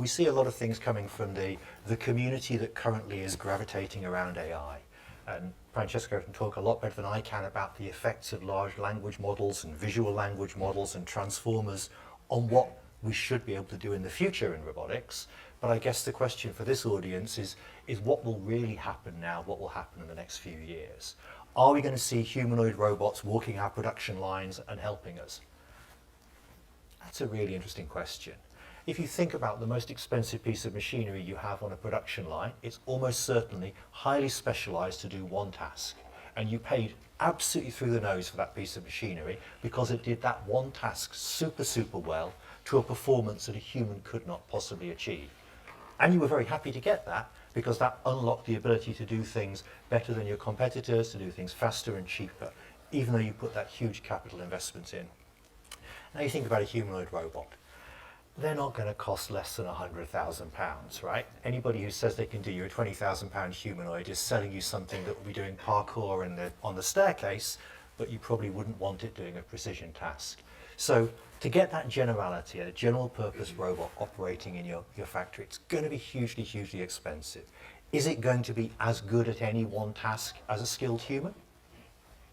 we see a lot of things coming from the community that currently is gravitating around AI. And Francesco can talk a lot better than I can about the effects of large language models and visual language models and transformers on what we should be able to do in the future in robotics. But I guess the question for this audience is what will really happen now, what will happen in the next few years? Are we going to see humanoid robots walking our production lines and helping us? That's a really interesting question. If you think about the most expensive piece of machinery you have on a production line, it's almost certainly highly specialized to do one task. And you paid absolutely through the nose for that piece of machinery because it did that one task super, super well to a performance that a human could not possibly achieve. And you were very happy to get that because that unlocked the ability to do things better than your competitors, to do things faster and cheaper, even though you put that huge capital investment in. Now you think about a humanoid robot. They're not going to cost less than £100,000, right? Anybody who says they can do you a £20,000 humanoid is selling you something that will be doing parkour on the staircase, but you probably wouldn't want it doing a precision task. So to get that generality, a general purpose robot operating in your factory, it's going to be hugely, hugely expensive. Is it going to be as good at any one task as a skilled human?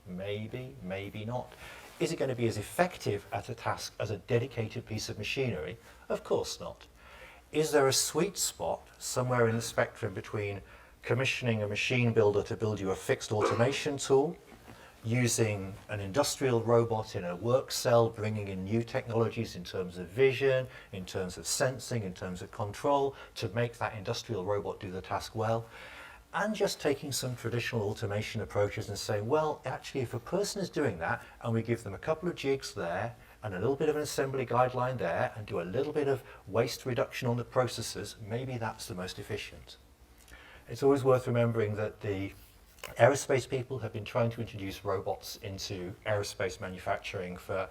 Maybe, maybe not. Is it going to be as effective at a task as a dedicated piece of machinery? Of course not. Is there a sweet spot somewhere in the spectrum between commissioning a machine builder to build you a fixed automation tool, using an industrial robot in a work cell, bringing in new technologies in terms of vision, in terms of sensing, in terms of control, to make that industrial robot do the task well? And just taking some traditional automation approaches and saying, well, actually, if a person is doing that and we give them a couple of jigs there and a little bit of an assembly guideline there and do a little bit of waste reduction on the processes, maybe that's the most efficient. It's always worth remembering that the aerospace people have been trying to introduce robots into aerospace manufacturing for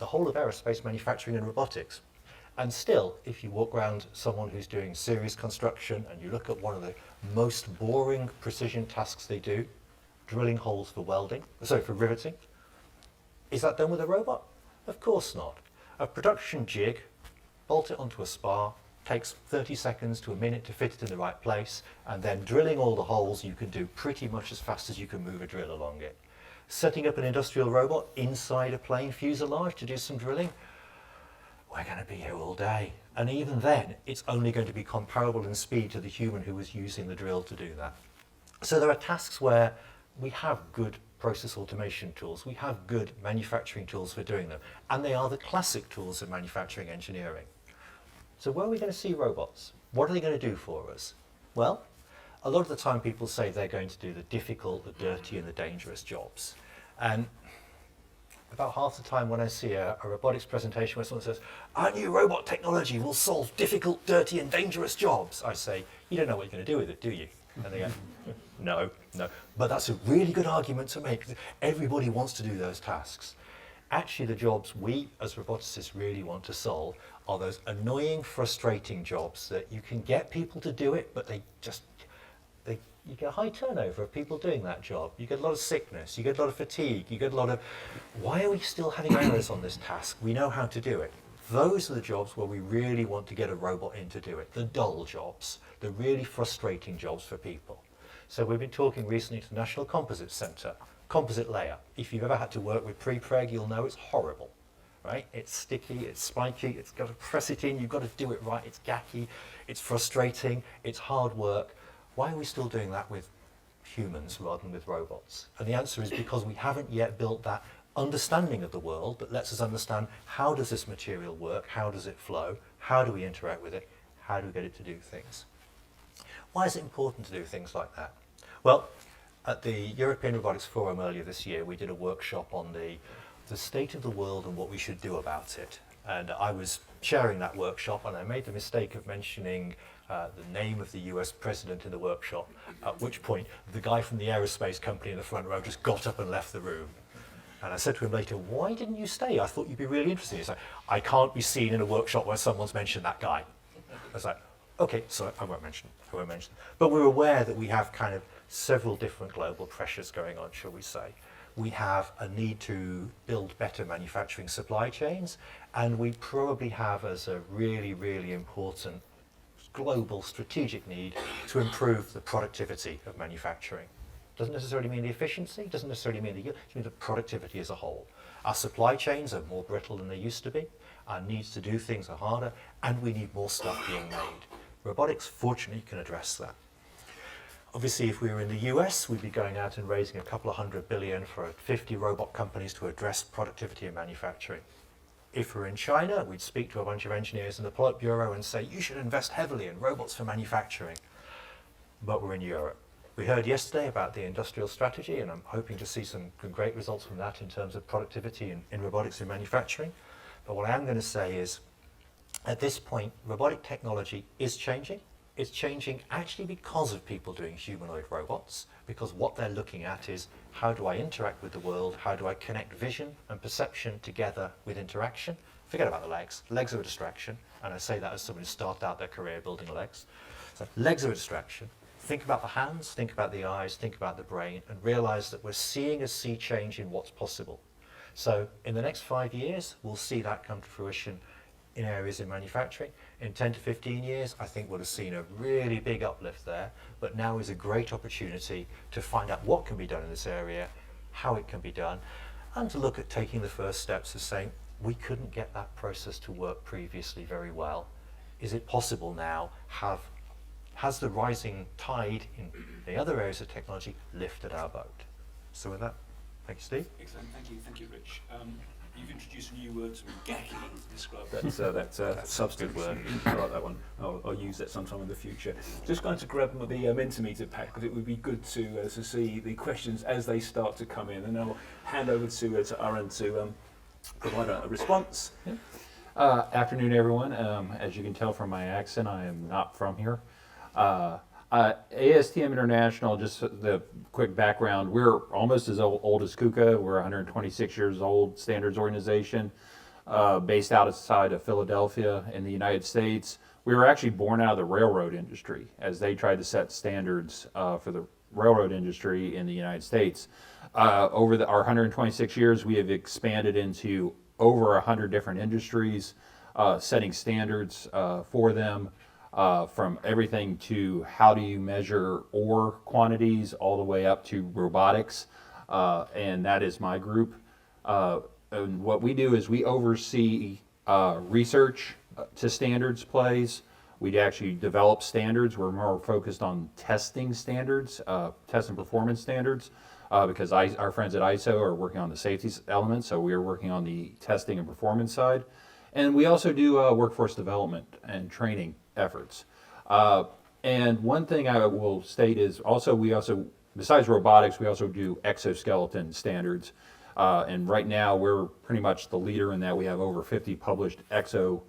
the whole of aerospace manufacturing and robotics. And still, if you walk around someone who's doing series construction and you look at one of the most boring precision tasks they do, drilling holes for riveting, is that done with a robot? Of course not. A production jig, bolt it onto a spar, takes 30 seconds to a minute to fit it in the right place, and then drilling all the holes you can do pretty much as fast as you can move a drill along it. Setting up an industrial robot inside a plane fuselage to do some drilling, we're going to be here all day. And even then, it's only going to be comparable in speed to the human who was using the drill to do that. So there are tasks where we have good process automation tools, we have good manufacturing tools for doing them, and they are the classic tools of manufacturing engineering. So where are we going to see robots? What are they going to do for us? Well, a lot of the time people say they're going to do the difficult, the dirty, and the dangerous jobs. And about half the time when I see a robotics presentation where someone says, our new robot technology will solve difficult, dirty, and dangerous jobs, I say, you don't know what you're going to do with it, do you? And they go, no. But that's a really good argument to make. Everybody wants to do those tasks. Actually, the jobs we, as roboticists, really want to solve are those annoying, frustrating jobs that you can get people to do it, but you get a high turnover of people doing that job. You get a lot of sickness, you get a lot of fatigue, you get a lot of, why are we still having errors on this task? We know how to do it. Those are the jobs where we really want to get a robot in to do it. The dull jobs, the really frustrating jobs for people. So we've been talking recently to the National Composite Centre, composite layer. If you've ever had to work with pre-preg, you'll know it's horrible, right? It's sticky, it's spiky, it's got to press it in, you've got to do it right, it's gacky, it's frustrating, it's hard work. Why are we still doing that with humans rather than with robots? And the answer is because we haven't yet built that understanding of the world that lets us understand how does this material work, how does it flow, how do we interact with it, how do we get it to do things. Why is it important to do things like that? Well, at the European Robotics Forum earlier this year, we did a workshop on the state of the world and what we should do about it. And I was chairing that workshop, and I made the mistake of mentioning the name of the US president in the workshop, at which point the guy from the aerospace company in the front row just got up and left the room. And I said to him later, why didn't you stay? I thought you'd be really interested. He's like, I can't be seen in a workshop where someone's mentioned that guy. I was like, okay, so I won't mention it. But we're aware that we have kind of several different global pressures going on, shall we say. We have a need to build better manufacturing supply chains, and we probably have as a really, really important global strategic need to improve the productivity of manufacturing. Doesn't necessarily mean the efficiency, doesn't necessarily mean the yield, it means the productivity as a whole. Our supply chains are more brittle than they used to be, our needs to do things are harder, and we need more stuff being made. Robotics, fortunately, can address that. Obviously, if we were in the US, we'd be going out and raising a couple of $100 billion for 50 robot companies to address productivity in manufacturing. If we're in China, we'd speak to a bunch of engineers in the Politburo and say, you should invest heavily in robots for manufacturing. But we're in Europe. We heard yesterday about the industrial strategy, and I'm hoping to see some great results from that in terms of productivity in robotics in manufacturing. But what I am going to say is, at this point, robotic technology is changing. It's changing actually because of people doing humanoid robots, because what they're looking at is, how do I interact with the world? How do I connect vision and perception together with interaction? Forget about the legs. Legs are a distraction, and I say that as someone who started out their career building legs. So legs are a distraction. Think about the hands, think about the eyes, think about the brain, and realize that we're seeing a sea change in what's possible. So in the next 5 years, we'll see that come to fruition in areas in manufacturing. In 10 to 15 years, I think we'll have seen a really big uplift there, but now is a great opportunity to find out what can be done in this area, how it can be done, and to look at taking the first steps of saying, we couldn't get that process to work previously very well. Is it possible now? Has the rising tide in the other areas of technology lifted our boat? So with that, thank you, Steve. Excellent, thank you, Rich. You've introduced a new word to me, gecki, to describe that's a substantive word. I like that one. I'll use that sometime in the future. Just going to grab the Mentimeter pack, because it would be good to see the questions as they start to come in, and I'll hand over to Aaron to provide a response. Yeah. Afternoon, everyone. As you can tell from my accent, I am not from here. ASTM International, just the quick background, we're almost as old as KUKA. We're 126 years old, standards organization, based outside of Philadelphia in the United States. We were actually born out of the railroad industry as they tried to set standards for the railroad industry in the United States. Over our 126 years, we have expanded into over 100 different industries, setting standards for them. From everything to how do you measure ore quantities all the way up to robotics, and that is my group. And what we do is we oversee research to standards plays. We actually develop standards. We're more focused on testing standards, test and performance standards, because our friends at ISO are working on the safety elements, so we are working on the testing and performance side. And we also do workforce development and training efforts. And one thing I will state is we also, besides robotics, we also do exoskeleton standards. And right now we're pretty much the leader in that. We have over 50 published exo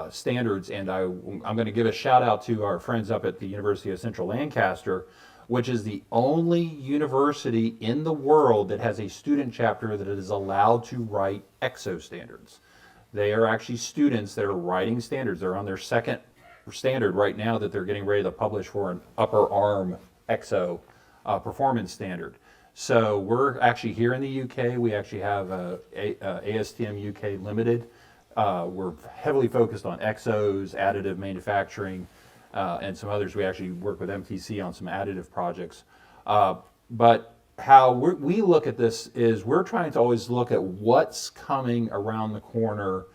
standards. And I'm going to give a shout out to our friends up at the University of Central Lancaster, which is the only university in the world that has a student chapter that is allowed to write exo standards. They are actually students that are writing standards. They're on their second standard right now that they're getting ready to publish for an upper arm exo performance standard. So we're actually here in the UK. We actually have ASTM UK Limited. We're heavily focused on exos, additive manufacturing, and some others. We actually work with MTC on some additive projects. But how we look at this is we're trying to always look at what's coming around the corner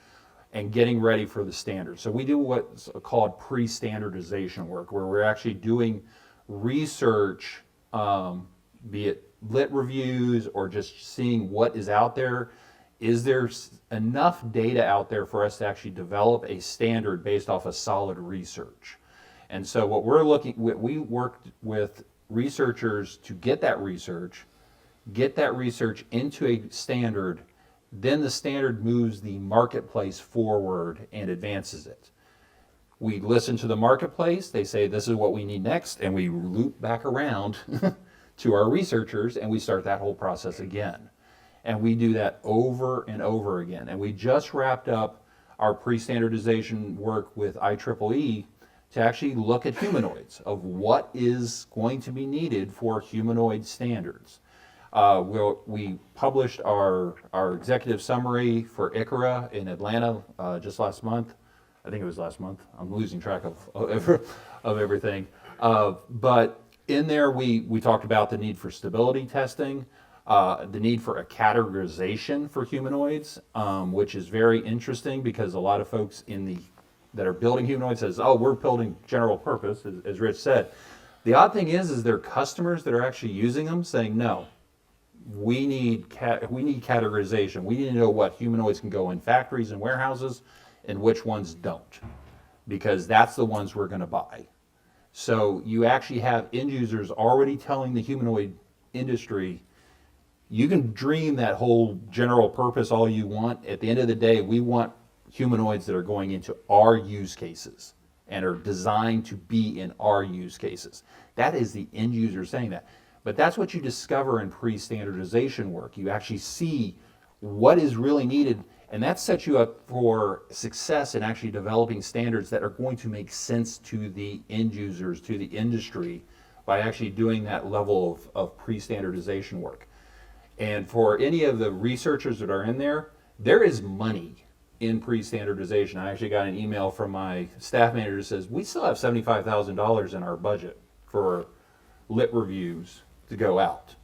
and getting ready for the standard. So we do what's called pre-standardization work, where we're actually doing research, be it lit reviews or just seeing what is out there. Is there enough data out there for us to actually develop a standard based off of solid research? And so what we worked with researchers to get that research into a standard, then the standard moves the marketplace forward and advances it. We listen to the marketplace, they say this is what we need next, and we loop back around to our researchers and we start that whole process again. And we do that over and over again. And we just wrapped up our pre-standardization work with IEEE to actually look at humanoids, of what is going to be needed for humanoid standards. We published our executive summary for ICRA in Atlanta just last month, I think it was last month. I'm losing track of everything. But in there, we talked about the need for stability testing, the need for a categorization for humanoids, which is very interesting because a lot of folks that are building humanoids says, oh, we're building general purpose, as Rich said. The odd thing is there are customers that are actually using them saying, no, we need categorization. We need to know what humanoids can go in factories and warehouses and which ones don't, because that's the ones we're going to buy. So you actually have end users already telling the humanoid industry, you can dream that whole general purpose all you want. At the end of the day, we want humanoids that are going into our use cases and are designed to be in our use cases. That is the end user saying that. But that's what you discover in pre-standardization work. You actually see what is really needed, and that sets you up for success in actually developing standards that are going to make sense to the end users, to the industry, by actually doing that level of pre-standardization work. And for any of the researchers that are in there, there is money in pre-standardization. I actually got an email from my staff manager that says, we still have $75,000 in our budget for lit reviews to go out.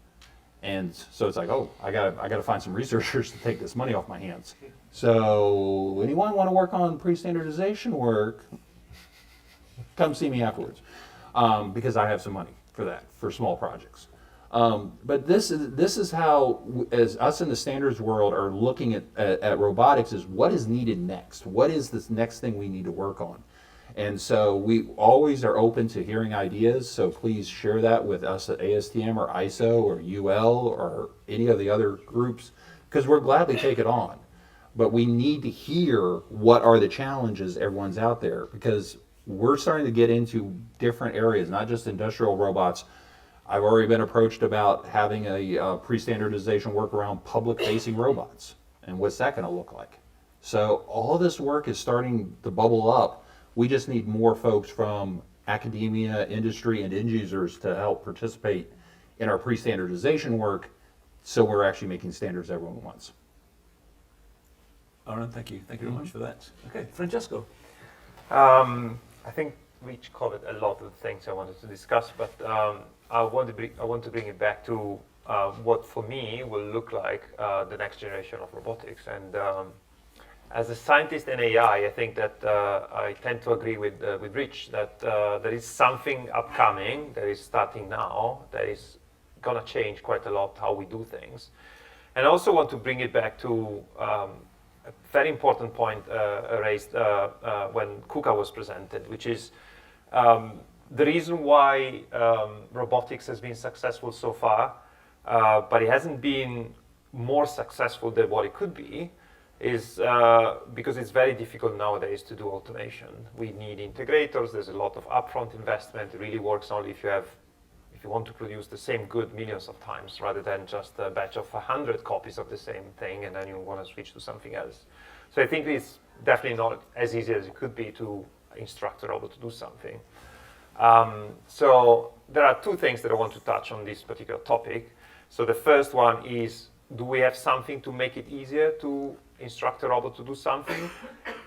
And so it's like, oh, I gotta find some researchers to take this money off my hands. So anyone want to work on pre-standardization work, come see me afterwards, because I have some money for that, for small projects. But this is how, as us in the standards world are looking at robotics, is what is needed next? What is this next thing we need to work on? And so we always are open to hearing ideas, so please share that with us at ASTM or ISO or UL or any of the other groups, because we'll gladly take it on. But we need to hear what are the challenges everyone's out there, because we're starting to get into different areas, not just industrial robots. I've already been approached about having a pre-standardization work around public-facing robots, and what's that going to look like? So all this work is starting to bubble up. We just need more folks from academia, industry, and end users to help participate in our pre-standardization work, so we're actually making standards everyone wants. Aaron, thank you. Thank you very much for that. Okay, Francesco. I think Rich covered a lot of the things I wanted to discuss, but I want to bring it back to what for me will look like the next generation of robotics. And as a scientist in AI, I think that I tend to agree with Rich that there is something upcoming that is starting now that is going to change quite a lot how we do things. And I also want to bring it back to a very important point raised when KUKA was presented, which is the reason why robotics has been successful so far, but it hasn't been more successful than what it could be, is because it's very difficult nowadays to do automation. We need integrators. There's a lot of upfront investment. It really works only if you want to produce the same good millions of times, rather than just a batch of 100 copies of the same thing and then you want to switch to something else. So I think it's definitely not as easy as it could be to instruct a robot to do something. So there are two things that I want to touch on this particular topic. So the first one is, do we have something to make it easier to instruct a robot to do something?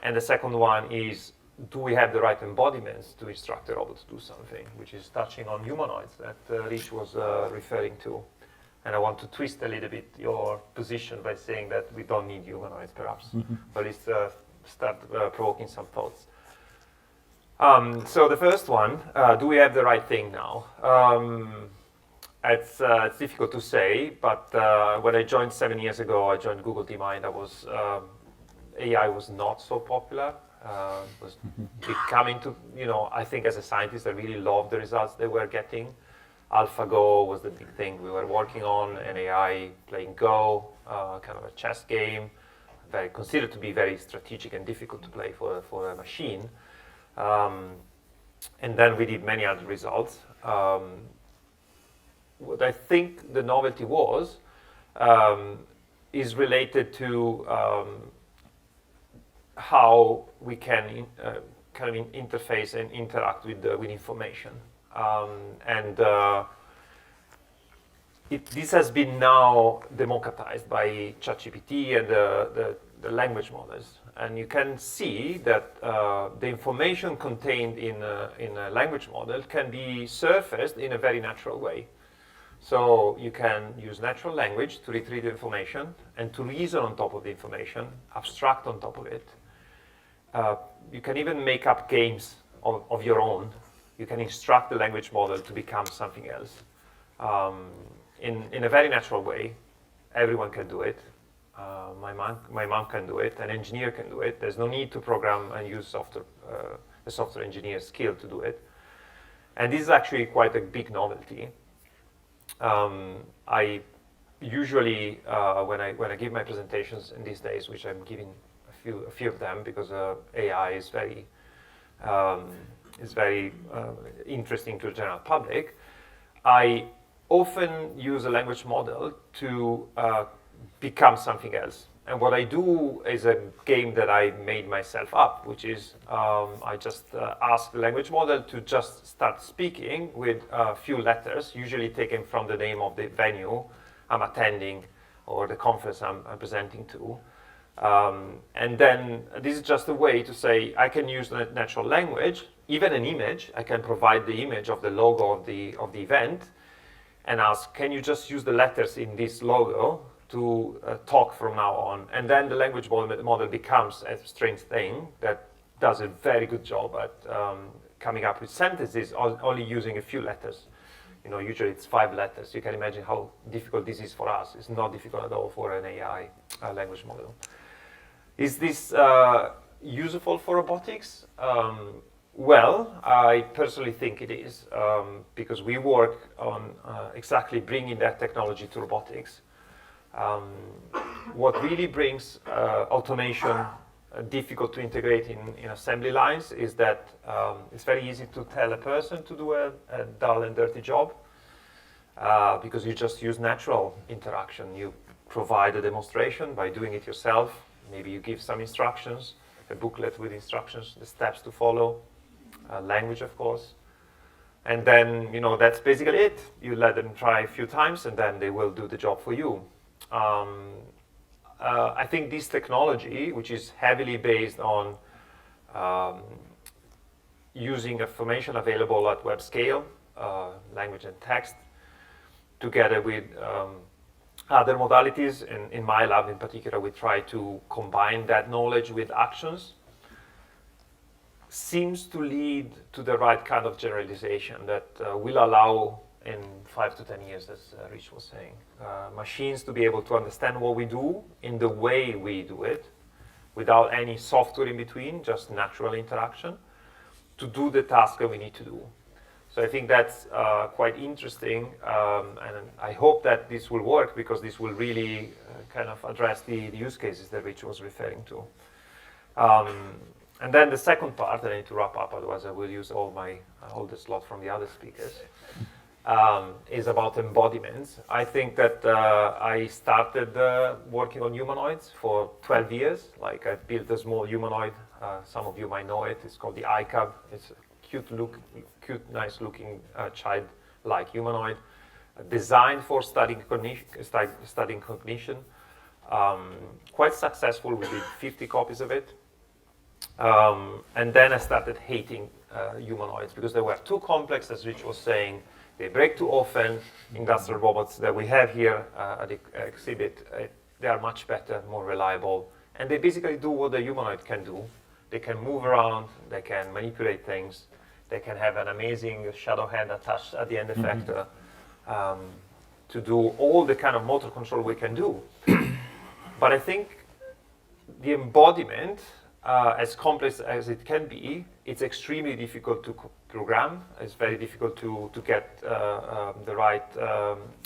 And the second one is, do we have the right embodiments to instruct a robot to do something, which is touching on humanoids that Rich was referring to. And I want to twist a little bit your position by saying that we don't need humanoids, perhaps. But let's start provoking some thoughts. So the first one, do we have the right thing now? It's difficult to say, but when I joined 7 years ago, I joined Google DeepMind. AI was not so popular. Was becoming to, I think as a scientist, I really loved the results they were getting. AlphaGo was the big thing we were working on, and AI playing Go, kind of a chess game, considered to be very strategic and difficult to play for a machine. And then we did many other results. What I think the novelty was is related to how we can kind of interface and interact with information. This has been now democratized by ChatGPT and the the language models, and you can see that the information contained in a language model can be surfaced in a very natural way. So you can use natural language to retrieve the information and to reason on top of the information, abstract on top of it. You can even make up games of your own. You can instruct the language model to become something else in a very natural way. Everyone can do it. My mom can do it. An engineer can do it. There's no need to program and use a software engineer skill to do it. And this is actually quite a big novelty. I usually, when I give my presentations in these days, which I'm giving a few of them because AI is very interesting to the general public, I often use a language model to become something else. And what I do is a game that I made myself up, which is I just ask the language model to just start speaking with a few letters, usually taken from the name of the venue I'm attending or the conference I'm presenting to. And then this is just a way to say I can use natural language, even an image. I can provide the image of the logo of the event and ask, can you just use the letters in this logo to talk from now on? And then the language model becomes a strange thing that does a very good job at coming up with sentences only using a few letters. You know, usually it's 5 letters. You can imagine how difficult this is for us. It's not difficult at all for an AI language model. Is this useful for robotics? Well, I personally think it is, because we work on exactly bringing that technology to robotics. What really brings automation difficult to integrate in assembly lines is that it's very easy to tell a person to do a dull and dirty job because you just use natural interaction. You provide a demonstration by doing it yourself. Maybe you give some instructions, a booklet with instructions, the steps to follow, language, of course. And then, you know, that's basically it. You let them try a few times and then they will do the job for you. I think this technology, which is heavily based on using information available at web scale, language and text, together with other modalities, in my lab in particular, we try to combine that knowledge with actions, seems to lead to the right kind of generalization that will allow in 5 to 10 years, as Rich was saying, machines to be able to understand what we do in the way we do it, without any software in between, just natural interaction, to do the task that we need to do. So I think that's quite interesting, and I hope that this will work because this will really kind of address the use cases that Rich was referring to. And then the second part, I need to wrap up, otherwise I will use all the slot from the other speakers, is about embodiments. I think that I started working on humanoids for 12 years. Like I built a small humanoid, some of you might know it, it's called the iCub. It's a cute, nice-looking child-like humanoid, designed for studying cognition. Quite successful. We did 50 copies of it. And then I started hating humanoids because they were too complex, as Rich was saying. They break too often. Industrial robots that we have here at the exhibit, they are much better, more reliable. And they basically do what the humanoid can do. They can move around, they can manipulate things, they can have an amazing shadow hand attached at the end effector to do all the kind of motor control we can do. But I think the embodiment, as complex as it can be, it's extremely difficult to program. It's very difficult to get the right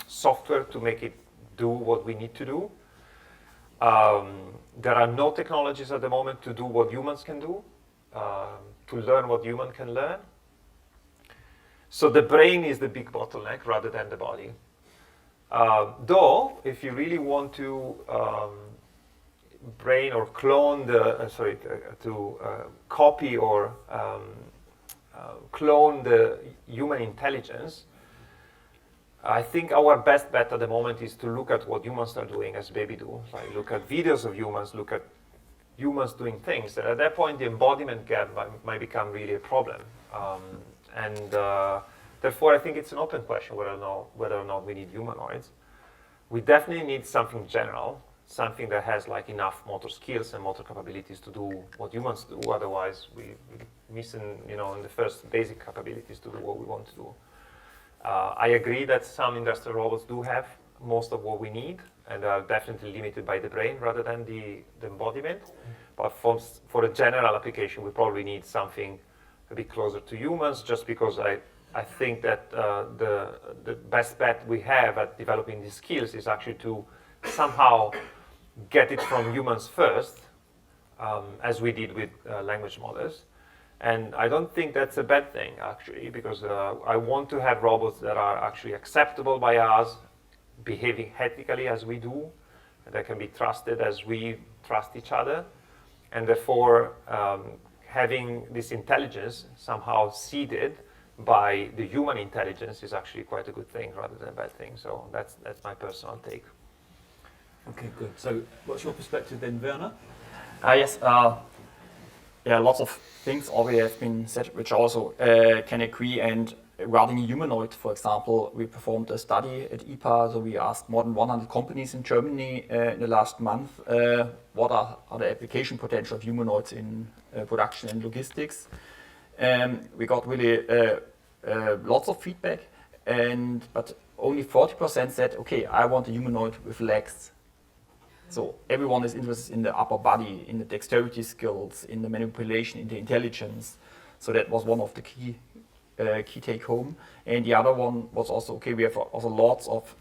software to make it do what we need to do. There are no technologies at the moment to do what humans can do, to learn what human can learn. So the brain is the big bottleneck rather than the body. Though, if you really want to brain or clone copy or clone the human intelligence, I think our best bet at the moment is to look at what humans are doing as baby do. Like look at videos of humans, look at humans doing things, and at that point the embodiment gap might become really a problem. Therefore, I think it's an open question whether or not we need humanoids. We definitely need something general, something that has like enough motor skills and motor capabilities to do what humans do. Otherwise, we missing, in the first basic capabilities to do what we want to do. I agree that some industrial robots do have most of what we need, and are definitely limited by the brain rather than the embodiment. But for a general application, we probably need something a bit closer to humans, just because I think that the best bet we have at developing these skills is actually to somehow get it from humans first, as we did with language models. And I don't think that's a bad thing, actually, because I want to have robots that are actually acceptable by us, behaving ethically as we do, and that can be trusted as we trust each other. And therefore, having this intelligence somehow seeded by the human intelligence is actually quite a good thing rather than a bad thing. So that's my personal take. Okay, good. So what's your perspective then, Werner? Yes, lots of things already have been said, which I also can agree. And regarding humanoid, for example, we performed a study at IPA, so we asked more than 100 companies in Germany in the last month what are the application potential of humanoids in production and logistics. We got really lots of feedback, but only 40% said, okay, I want a humanoid with legs. So everyone is interested in the upper body, in the dexterity skills, in the manipulation, in the intelligence. So that was one of the key take home. And the other one was also, okay, we have also lots of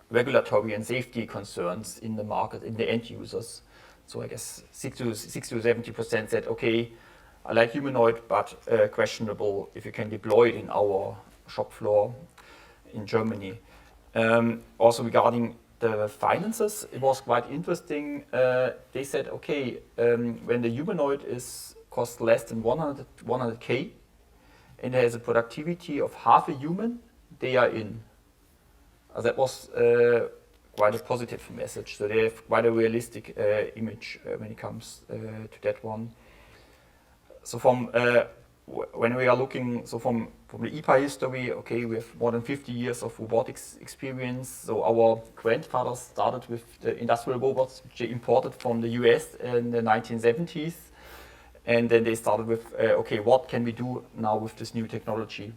regulatory and safety concerns in the market, in the end users. So I guess 60 to 70% said, okay, I like humanoid, but questionable if you can deploy it in our shop floor in Germany. Also regarding the finances, it was quite interesting. They said, okay, when the humanoid costs less than 100K and has a productivity of half a human, they are in. That was quite a positive message. So they have quite a realistic image when it comes to that one. So from when we are looking, so from the IPA history, okay, we have more than 50 years of robotics experience. So our grandfathers started with the industrial robots, which they imported from the US in the 1970s. And then they started with, okay, what can we do now with this new technology?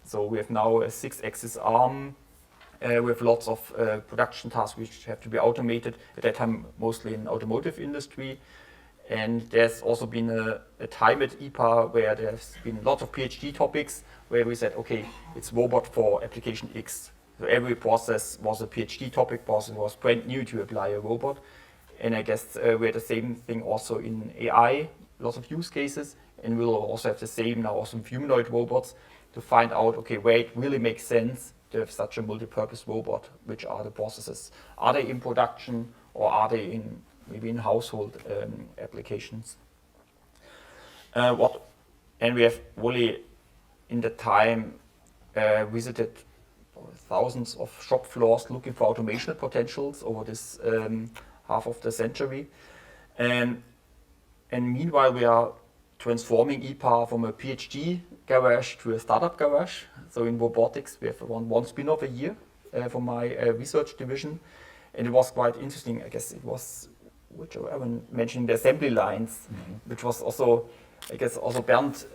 So we have now a 6-axis arm with lots of production tasks which have to be automated, at that time mostly in automotive industry. And there's also been a time at IPA where there's been lots of PhD topics where we said, okay, it's robot for application X. So every process was a PhD topic because it was brand new to apply a robot. And I guess we had the same thing also in AI, lots of use cases, and we'll also have the same now also with humanoid robots to find out, okay, where it really makes sense to have such a multi-purpose robot, which are the processes. Are they in production or are they maybe in household applications? And we have really in the time visited thousands of shop floors looking for automation potentials over this half of the century. And meanwhile, we are transforming IPA from a PhD garage to a startup garage. So in robotics, we have one spin-off a year from my research division. And it was quite interesting. I guess it was, which I mentioned, the assembly lines, which was also, I guess also Bernd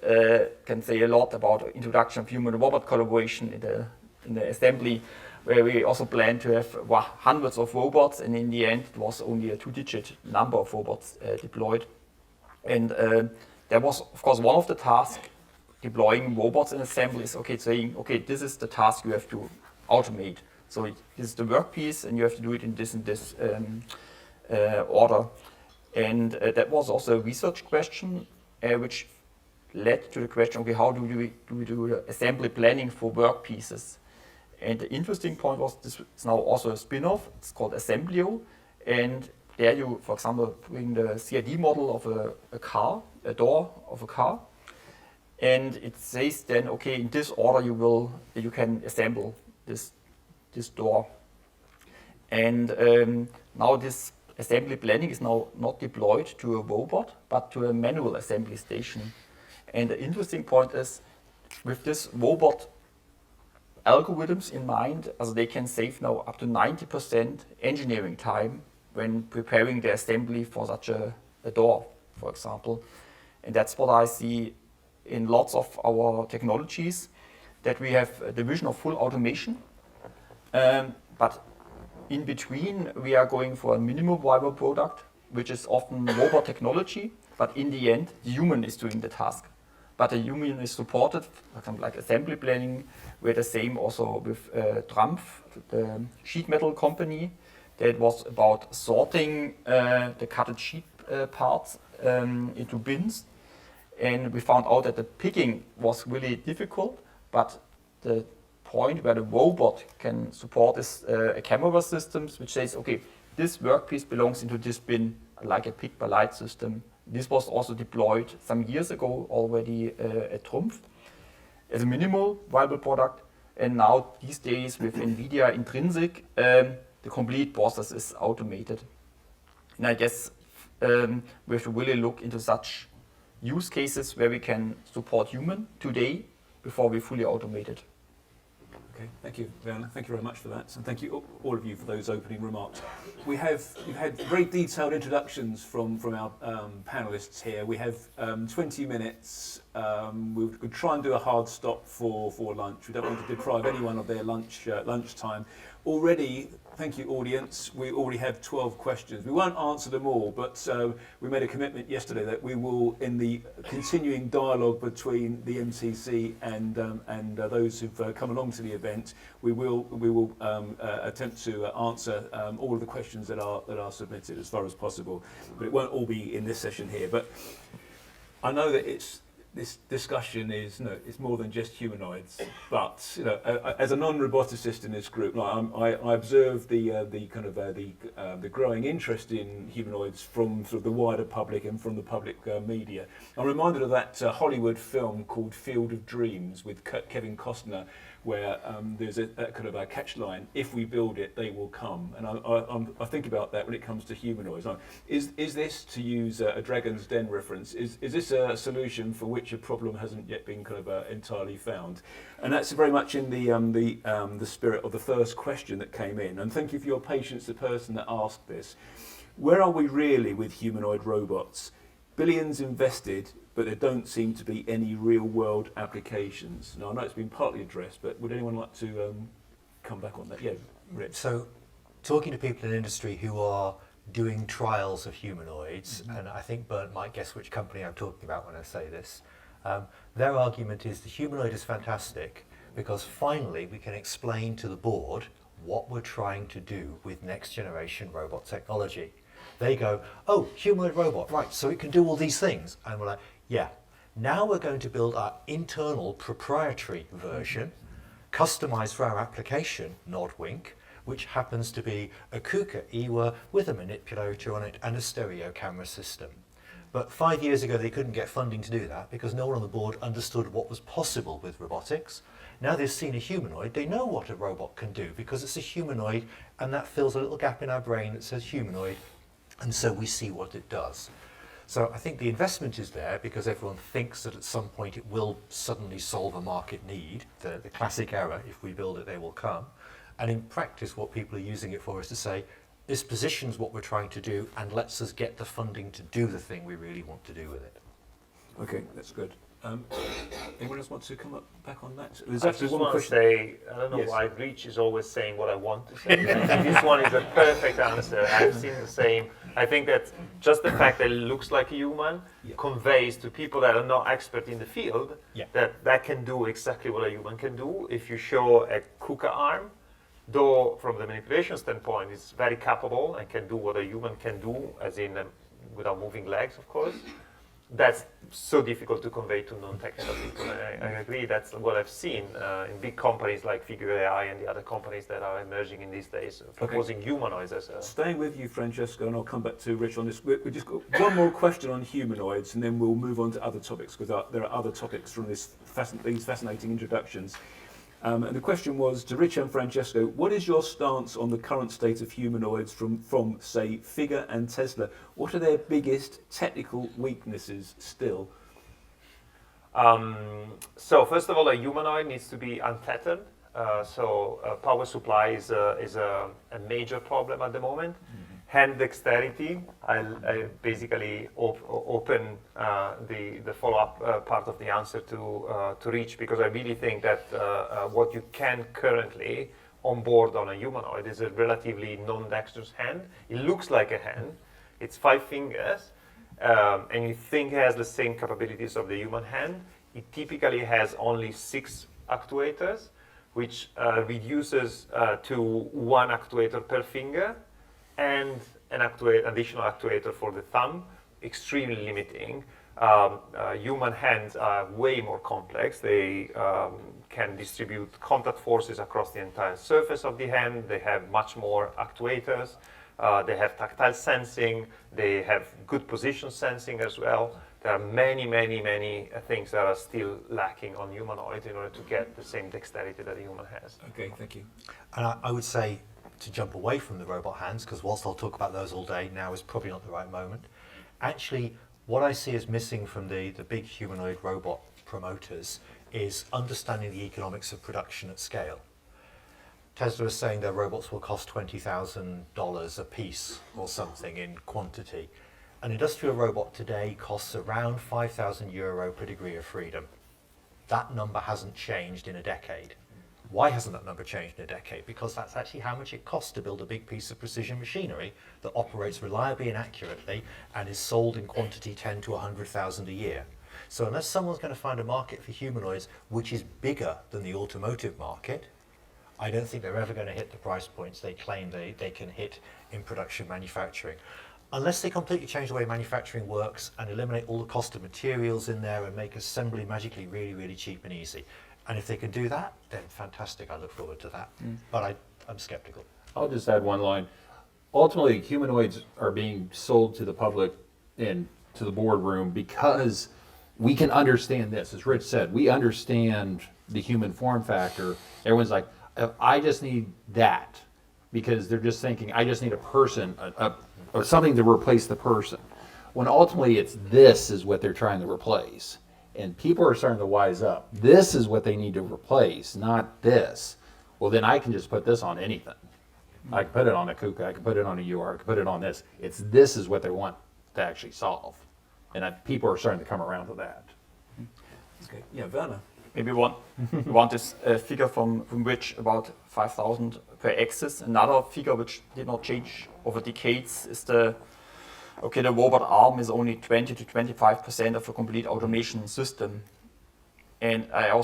can say a lot about introduction of human-robot collaboration in the assembly, where we also planned to have hundreds of robots, and in the end it was only a 2-digit number of robots deployed. And there was, of course, one of the tasks deploying robots in assembly is saying, okay, this is the task you have to automate. So this is the workpiece, and you have to do it in this and this order. And that was also a research question, which led to the question, okay, how do we do the assembly planning for workpieces? And the interesting point was this is now also a spin-off. It's called Assemblio, and there you, for example, bring the CAD model of a car, a door of a car, and it says then, okay, in this order you can assemble this door. And now this assembly planning is now not deployed to a robot, but to a manual assembly station. And the interesting point is, with this robot algorithms in mind, as they can save now up to 90% engineering time when preparing the assembly for such a door, for example. And that's what I see in lots of our technologies, that we have the vision of full automation, but in between we are going for a minimum viable product, which is often robot technology, but in the end the human is doing the task. But the human is supported, for example, like assembly planning. We're the same also with Trumpf, the sheet metal company, that was about sorting the cutted sheet parts into bins. And we found out that the picking was really difficult, but the point where the robot can support is a camera systems, which says, okay, this workpiece belongs into this bin, like a pick by light system. This was also deployed some years ago already at Trumpf as a minimal viable product. And now these days with NVIDIA Intrinsic, the complete process is automated. And I guess we have to really look into such use cases where we can support human today before we fully automate it. Okay, thank you, Werner. Thank you very much for that, and thank you all of you for those opening remarks. You've had very detailed introductions from our panelists here. We have 20 minutes. We'll try and do a hard stop for lunch. We don't want to deprive anyone of their lunchtime. Already, thank you, audience. We already have 12 questions. We won't answer them all, but we made a commitment yesterday that we will, in the continuing dialogue between the MTC and those who've come along to the event, we will attempt to answer all of the questions that are submitted as far as possible. But it won't all be in this session here. But I know that this discussion is it's more than just humanoids. But as a non-roboticist in this group, I observe the kind of the growing interest in humanoids from sort of the wider public and from the public media. I'm reminded of that Hollywood film called Field of Dreams with Kevin Costner, where there's a kind of a catchline: "If we build it, they will come." And I think about that when it comes to humanoids. Is this, to use a Dragon's Den reference, is this a solution for which a problem hasn't yet been kind of entirely found? And that's very much in the spirit of the first question that came in. And thank you for your patience, the person that asked this. Where are we really with humanoid robots? Billions invested, but there don't seem to be any real-world applications. Now, I know it's been partly addressed, but would anyone like to come back on that? Yeah, Rich. So, talking to people in industry who are doing trials of humanoids, and I think Bernd might guess which company I'm talking about when I say this, their argument is the humanoid is fantastic because finally we can explain to the board what we're trying to do with next generation robot technology. They go, oh, humanoid robot, right, so it can do all these things. And we're like, yeah, now we're going to build our internal proprietary version, customized for our application, nod wink, which happens to be a KUKA EWA with a manipulator on it and a stereo camera system. But 5 years ago they couldn't get funding to do that because no one on the board understood what was possible with robotics. Now they've seen a humanoid, they know what a robot can do because it's a humanoid, and that fills a little gap in our brain that says humanoid, and so we see what it does. So I think the investment is there because everyone thinks that at some point it will suddenly solve a market need, the classic error, if we build it they will come. And in practice what people are using it for is to say, this positions what we're trying to do and lets us get the funding to do the thing we really want to do with it. Okay, that's good. Anyone else want to come back on that? There's I actually just one want to question. say, I don't know Yes. why Reach is always saying what I want to say. This one is a perfect answer. I've seen the same. I think that just the fact that it looks like a human conveys to people that are not expert in the field that can do exactly what a human can do. If you show a KUKA arm, though from the manipulation standpoint it's very capable and can do what a human can do, as in without moving legs, of course. That's so difficult to convey to non-technical people. I agree, that's what I've seen in big companies like Figure AI and the other companies that are emerging in these days, proposing humanoids as a... Staying with you, Francesco, and I'll come back to Rich on this. We just got one more question on humanoids, and then we'll move on to other topics, because there are other topics from these fascinating introductions. And the question was to Rich and Francesco, what is your stance on the current state of humanoids from say, Figure and Tesla? What are their biggest technical weaknesses still? So first of all, a humanoid needs to be untethered. Power supply is a major problem at the moment. Hand dexterity, I basically open the follow-up part of the answer to Rich, because I really think that what you can currently onboard on a humanoid is a relatively non-dexterous hand. It looks like a hand. It's 5 fingers, and you think it has the same capabilities of the human hand. It typically has only 6 actuators, which reduces to 1 actuator per finger, and an additional actuator for the thumb, extremely limiting. Human hands are way more complex. They can distribute contact forces across the entire surface of the hand. They have much more actuators. They have tactile sensing. They have good position sensing as well. There are many, many, many things that are still lacking on humanoids in order to get the same dexterity that a human has. Okay, thank you. And I would say, to jump away from the robot hands, because whilst I'll talk about those all day, now is probably not the right moment. Actually, what I see as missing from the big humanoid robot promoters is understanding the economics of production at scale. Tesla is saying their robots will cost $20,000 a piece or something in quantity. An industrial robot today costs around €5,000 per degree of freedom. That number hasn't changed in a decade. Why hasn't that number changed in a decade? Because that's actually how much it costs to build a big piece of precision machinery that operates reliably and accurately and is sold in quantity 10 to 100,000 a year. So unless someone's going to find a market for humanoids which is bigger than the automotive market, I don't think they're ever going to hit the price points they claim they can hit in production manufacturing. Unless they completely change the way manufacturing works and eliminate all the cost of materials in there and make assembly magically really, really cheap and easy. And if they can do that, then fantastic. I look forward to that. But I'm skeptical. I'll just add one line. Ultimately, humanoids are being sold to the public and to the boardroom because we can understand this. As Rich said, we understand the human form factor. Everyone's like, I just need that, because they're just thinking, I just need a person, or something to replace the person. When ultimately it's this is what they're trying to replace. And people are starting to wise up. This is what they need to replace, not this. Well, then I can just put this on anything. I can put it on a KUKA, I can put it on a UR, I can put it on this. This is what they want to actually solve. And people are starting to come around to that. Okay. Yeah, Werner. Maybe we want this figure from Rich, about 5,000 per axis. Another figure which did not change over decades is the robot arm is only 20 to 25% of a complete automation system. And I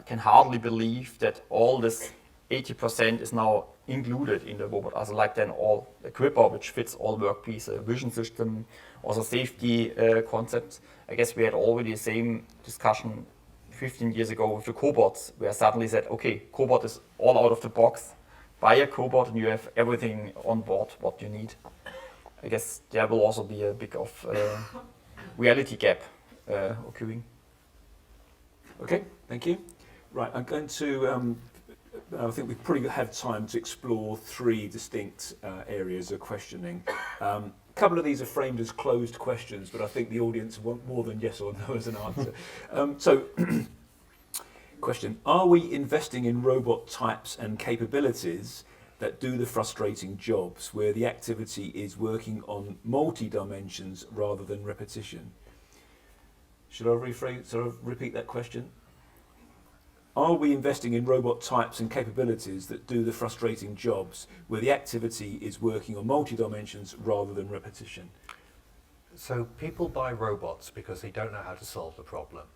can hardly believe that all this 80% is now included in the robot. Also like then all the gripper, which fits all workpiece, vision system, also safety concepts. I guess we had already the same discussion 15 years ago with the cobots, where suddenly said, okay, cobot is all out of the box. Buy a cobot and you have everything on board what you need. I guess there will also be a big of reality gap occurring. Okay, thank you. Right, I'm going to, I think we probably have time to explore 3 distinct areas of questioning. A couple of these are framed as closed questions, but I think the audience want more than yes or no as an answer. Question, are we investing in robot types and capabilities that do the frustrating jobs, where the activity is working on multi-dimensions rather than repetition? Should I repeat that question? Are we investing in robot types and capabilities that do the frustrating jobs, where the activity is working on multi-dimensions rather than repetition? So people buy robots because they don't know how to solve the problem.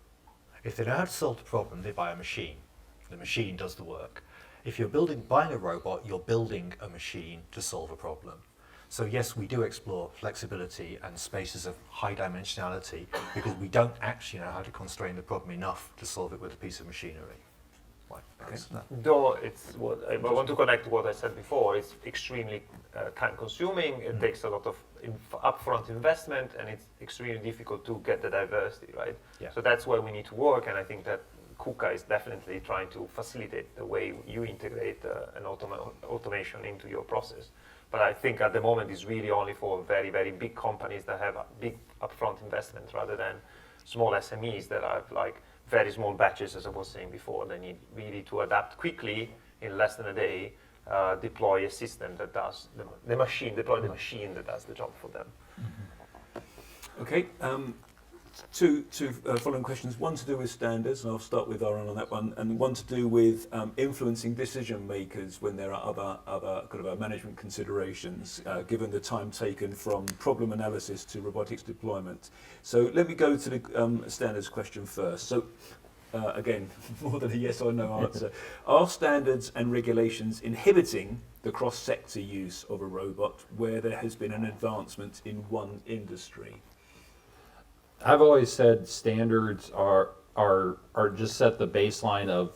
If they know how to solve the problem, they buy a machine. The machine does the work. If you're buying a robot, you're building a machine to solve a problem. So yes, we do explore flexibility and spaces of high dimensionality because we don't actually know how to constrain the problem enough to solve it with a piece of machinery. Though it's what I want to connect to what I said before, it's extremely time consuming, it takes a lot of upfront investment, and it's extremely difficult to get the diversity, right? Yeah. So that's where we need to work, and I think that KUKA is definitely trying to facilitate the way you integrate an automation into your process. But I think at the moment it's really only for very, very big companies that have a big upfront investment rather than small SMEs that have like very small batches, as I was saying before. They need really to adapt quickly in less than a day, deploy a system that does the machine that does the job for them. Okay, two following questions. One to do with standards, and I'll start with Aaron on that one, and one to do with influencing decision makers when there are other kind of management considerations, given the time taken from problem analysis to robotics deployment. So let me go to the standards question first. So again, more than a yes or no answer. Are standards and regulations inhibiting the cross-sector use of a robot where there has been an advancement in one industry? I've always said standards are just set the baseline of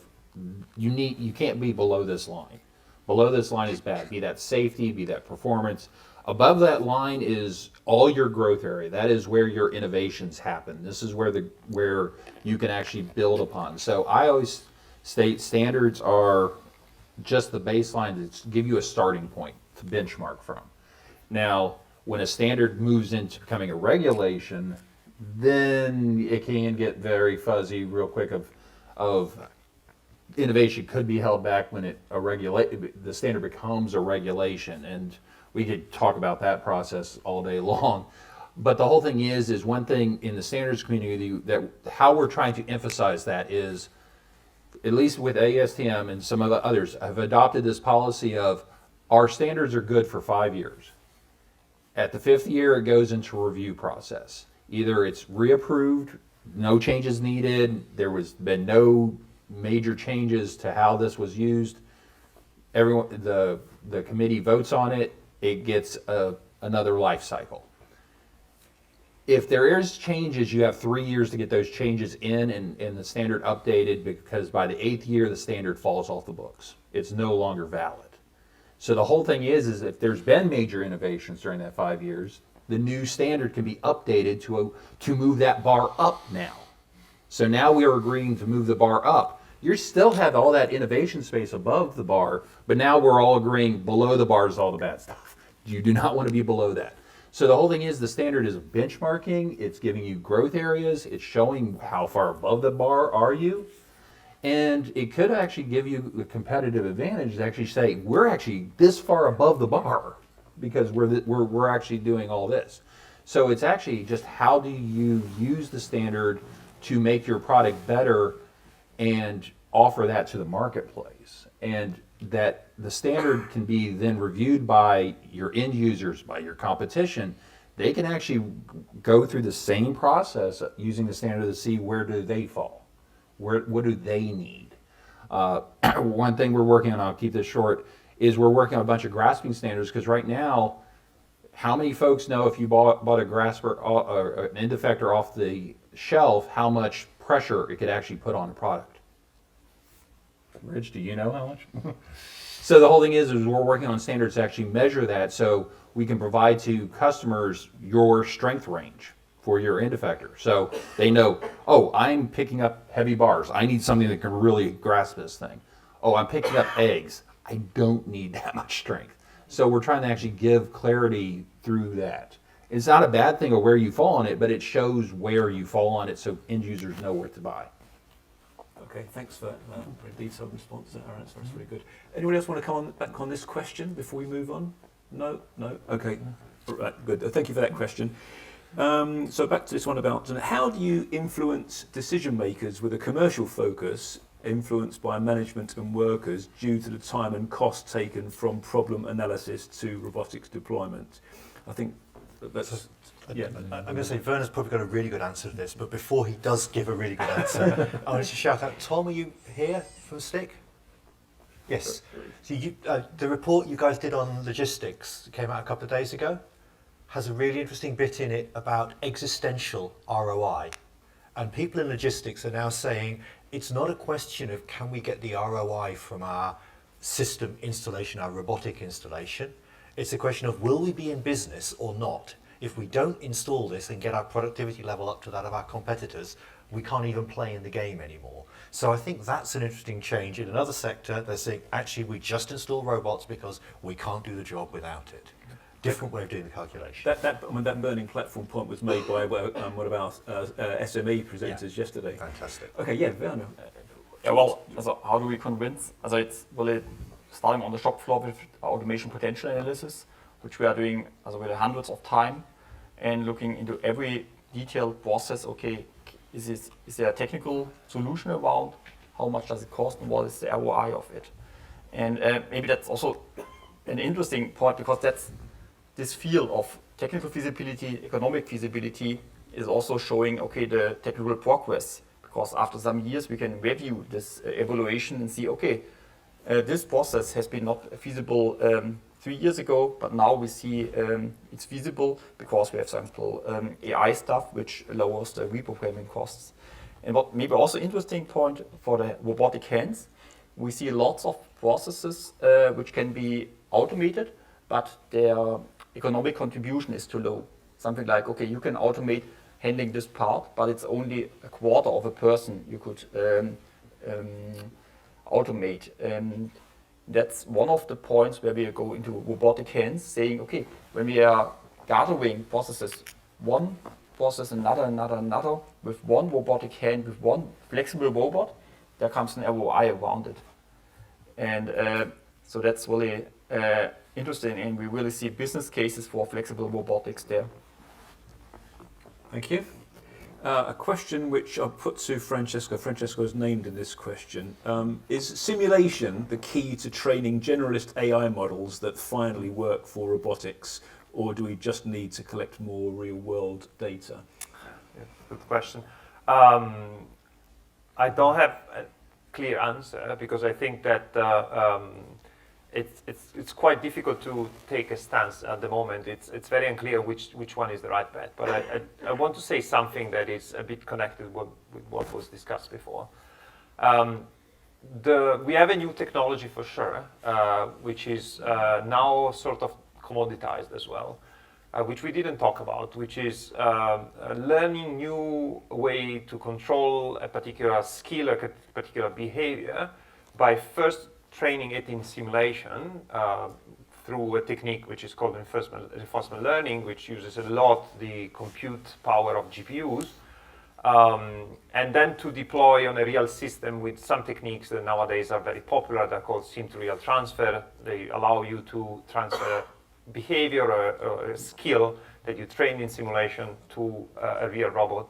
you can't be below this line. Below this line is bad. Be that safety, be that performance. Above that line is all your growth area. That is where your innovations happen. This is where you can actually build upon. So I always state standards are just the baseline to give you a starting point to benchmark from. Now, when a standard moves into becoming a regulation, then it can get very fuzzy real quick of innovation could be held back when the standard becomes a regulation, and we could talk about that process all day long. But the whole thing is one thing in the standards community that how we're trying to emphasize that is, at least with ASTM and some of the others, have adopted this policy of our standards are good for 5 years. At the 5th year, it goes into a review process. Either it's reapproved, no changes needed, there was been no major changes to how this was used. Everyone, the committee votes on it, it gets another life cycle. If there is changes, you have 3 years to get those changes in and the standard updated, because by the 8th year, the standard falls off the books. It's no longer valid. So the whole thing is if there's been major innovations during that 5 years, the new standard can be updated to move that bar up now. So now we are agreeing to move the bar up. You still have all that innovation space above the bar, but now we're all agreeing below the bar is all the bad stuff. You do not want to be below that. So the whole thing is the standard is benchmarking, it's giving you growth areas, it's showing how far above the bar are you, and it could actually give you a competitive advantage to actually say, we're actually this far above the bar because we're actually doing all this. So it's actually just how do you use the standard to make your product better and offer that to the marketplace. And that the standard can be then reviewed by your end users, by your competition. They can actually go through the same process using the standard to see where do they fall, what do they need. One thing we're working on, I'll keep this short, is we're working on a bunch of grasping standards, because right now, how many folks know if you bought a grasper or an end effector off the shelf, how much pressure it could actually put on a product? Rich, do you know how much? So the whole thing is we're working on standards to actually measure that so we can provide to customers your strength range for your end effector. So they know, oh, I'm picking up heavy bars. I need something that can really grasp this thing. Oh, I'm picking up eggs. I don't need that much strength. So we're trying to actually give clarity through that. It's not a bad thing or where you fall on it, but it shows where you fall on it so end users know where to buy. Okay, thanks for that very detailed response. That's very good. Anyone else want to come back on this question before we move on? No? Okay, all right, good. Thank you for that question. So back to this one about how do you influence decision makers with a commercial focus influenced by management and workers due to the time and cost taken from problem analysis to robotics deployment? I think that's... Yeah. I'm going to say Werner's probably got a really good answer to this, but before he does give a really good answer, I wanted to shout out, Tom, are you here from Stick? Yes. So the report you guys did on logistics that came out a couple of days ago has a really interesting bit in it about existential ROI. And people in logistics are now saying it's not a question of can we get the ROI from our system installation, our robotic installation. It's a question of will we be in business or not if we don't install this and get our productivity level up to that of our competitors, we can't even play in the game anymore. So I think that's an interesting change. In another sector, they're saying, actually, we just install robots because we can't do the job without it. Different way of doing the calculation. That burning platform point was made by one of our SME presenters yesterday. Fantastic. Okay, yeah, Werner. Yeah, well, also how do we convince? Also it's really starting on the shop floor with automation potential analysis, which we are doing with hundreds of time and looking into every detailed process. Okay, is there a technical solution around? How much does it cost and what is the ROI of it? And maybe that's also an interesting point because that's this field of technical feasibility, economic feasibility is also showing, okay, the technical progress. Because after some years we can review this evaluation and see, okay, this process has been not feasible 3 years ago, but now we see it's feasible because we have, for example, AI stuff which lowers the reprogramming costs. And what maybe also interesting point for the robotic hands, we see lots of processes which can be automated, but their economic contribution is too low. Something like, okay, you can automate handling this part, but it's only a quarter of a person you could automate. And that's one of the points where we go into robotic hands, saying, okay, when we are gathering processes, one process, another, with one robotic hand, with one flexible robot, there comes an ROI around it. And so that's really interesting, and we really see business cases for flexible robotics there. Thank you. A question which I'll put to Francesco. Francesco is named in this question. Is simulation the key to training generalist AI models that finally work for robotics, or do we just need to collect more real-world data? Yeah, good question. I don't have a clear answer because I think that it's quite difficult to take a stance at the moment. It's very unclear which one is the right bet. But I want to say something that is a bit connected with what was discussed before. We have a new technology for sure, which is now sort of commoditized as well, which we didn't talk about, which is learning new way to control a particular skill or a particular behavior by first training it in simulation through a technique which is called reinforcement learning, which uses a lot the compute power of GPUs, and then to deploy on a real system with some techniques that nowadays are very popular. They're called sim-to-real transfer. They allow you to transfer behavior or a skill that you trained in simulation to a real robot.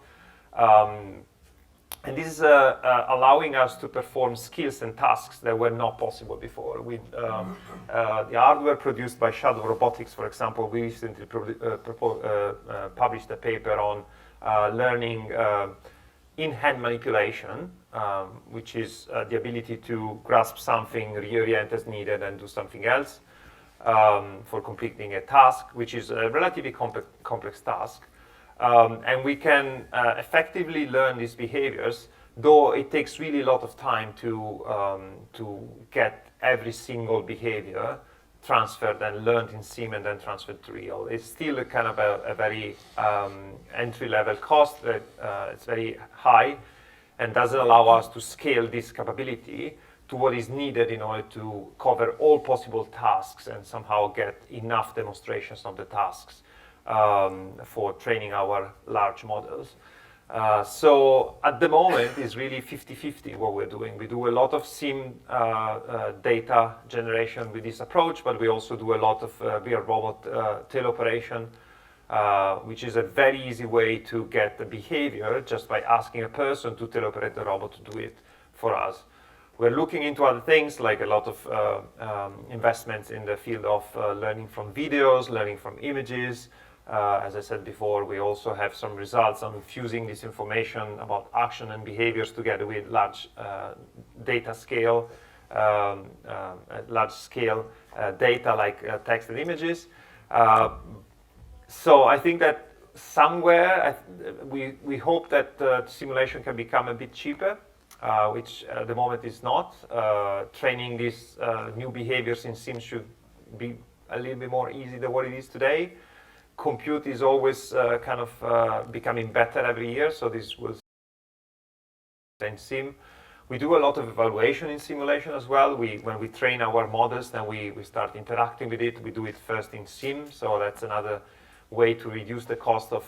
And this is allowing us to perform skills and tasks that were not possible before. With the hardware produced by Shadow Robotics, for example, we recently published a paper on learning in-hand manipulation, which is the ability to grasp something, reorient as needed, and do something else for completing a task, which is a relatively complex task. And we can effectively learn these behaviors, though it takes really a lot of time to get every single behavior transferred and learned in sim and then transferred to real. It's still a kind of a very entry-level cost that it's very high and doesn't allow us to scale this capability to what is needed in order to cover all possible tasks and somehow get enough demonstrations of the tasks for training our large models. So at the moment it's really 50-50 what we're doing. We do a lot of sim data generation with this approach, but we also do a lot of real robot teleoperation, which is a very easy way to get the behavior just by asking a person to teleoperate the robot to do it for us. We're looking into other things, like a lot of investments in the field of learning from videos, learning from images. As I said before, we also have some results on fusing this information about action and behaviors together with large data scale, large scale data like text and images. So I think that somewhere we hope that simulation can become a bit cheaper, which at the moment is not. Training these new behaviors in sim should be a little bit more easy than what it is today. compute is always kind of becoming better every year, so this will in sim. We do a lot of evaluation in simulation as well. When we train our models, then we start interacting with it. We do it first in sim, so that's another way to reduce the cost of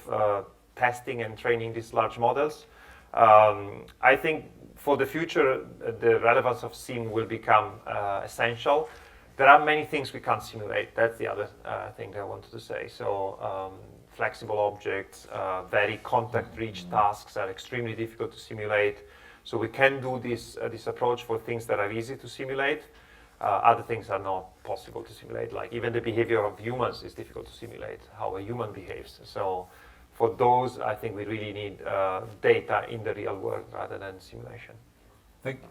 testing and training these large models. I think for the future, the relevance of sim will become essential. There are many things we can't simulate. That's the other thing I wanted to say. So flexible objects, very contact-rich tasks are extremely difficult to simulate. So we can do this approach for things that are easy to simulate. Other things are not possible to simulate, like even the behavior of humans is difficult to simulate, how a human behaves. So for those, I think we really need data in the real world rather than simulation.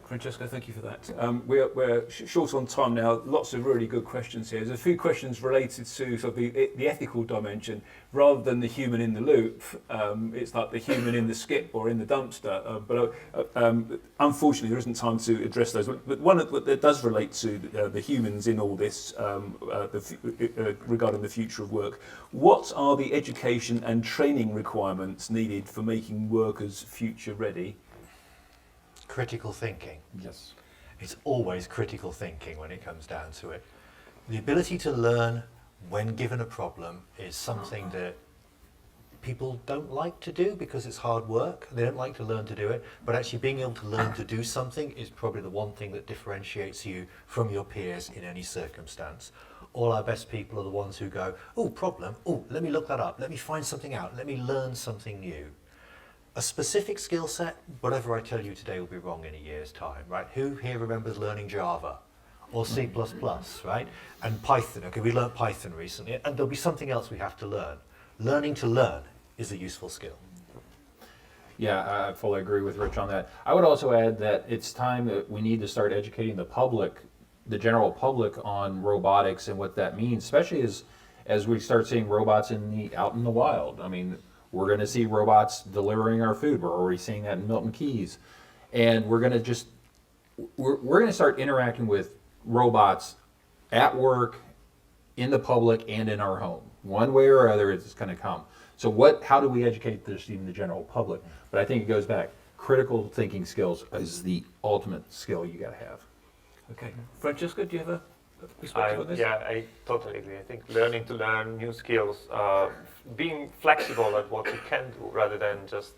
Francesco, thank you for that. We're short on time now. Lots of really good questions here. There's a few questions related to sort of the ethical dimension. Rather than the human in the loop, it's like the human in the skip or in the dumpster. But unfortunately, there isn't time to address those. But one that does relate to the humans in all this, regarding the future of work. What are the education and training requirements needed for making workers future ready? Critical thinking. Yes. It's always critical thinking when it comes down to it. The ability to learn when given a problem is something that people don't like to do because it's hard work. They don't like to learn to do it, but actually being able to learn to do something is probably the one thing that differentiates you from your peers in any circumstance. All our best people are the ones who go, oh, problem, oh, let me look that up, let me find something out, let me learn something new. A specific skill set, whatever I tell you today will be wrong in a year's time, right? Who here remembers learning Java or C++, right? And Python, okay, we learned Python recently, and there'll be something else we have to learn. Learning to learn is a useful skill. Yeah, I fully agree with Rich on that. I would also add that it's time that we need to start educating the public, the general public, on robotics and what that means, especially as we start seeing robots out in the wild. I mean, we're going to see robots delivering our food. We're already seeing that in Milton Keyes. And we're going to start interacting with robots at work, in the public, and in our home. One way or other, it's going to come. So how do we educate this in the general public? But I think it goes back. Critical thinking skills is the ultimate skill you got to have. Okay. Francesco, do you have a perspective on this? Yeah, I totally agree. I think learning to learn new skills, being flexible at what you can do rather than just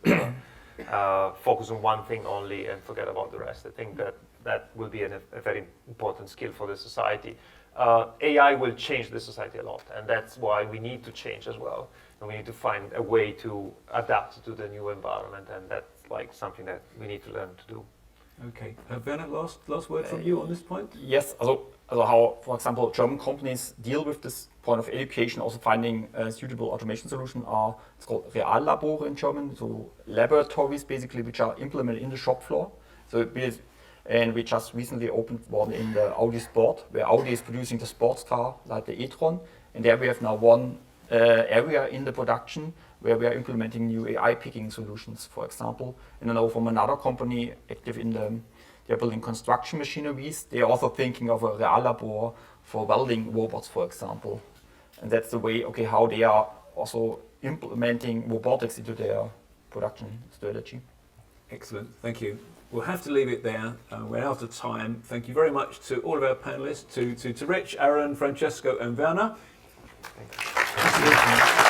focus on one thing only and forget about the rest. I think that will be a very important skill for the society. AI will change the society a lot, and that's why we need to change as well. And we need to find a way to adapt to the new environment, and that's like something that we need to learn to do. Okay. Werner, last word from you on this point? Yes, also how, for example, German companies deal with this point of education, also finding a suitable automation solution are, it's called Reallabore in German, so laboratories basically which are implemented in the shop floor. And we just recently opened one in the Audi Sport, where Audi is producing the sports car like the e-tron, and there we have now one area in the production where we are implementing new AI picking solutions, for example. And I know from another company active they're building construction machineries. They're also thinking of a Reallabor for welding robots, for example. And that's the way, okay, how they are also implementing robotics into their production strategy. Excellent, thank you. We'll have to leave it there. We're out of time. Thank you very much to all of our panelists, to Rich, Aaron, Francesco, and Werner. Thank you.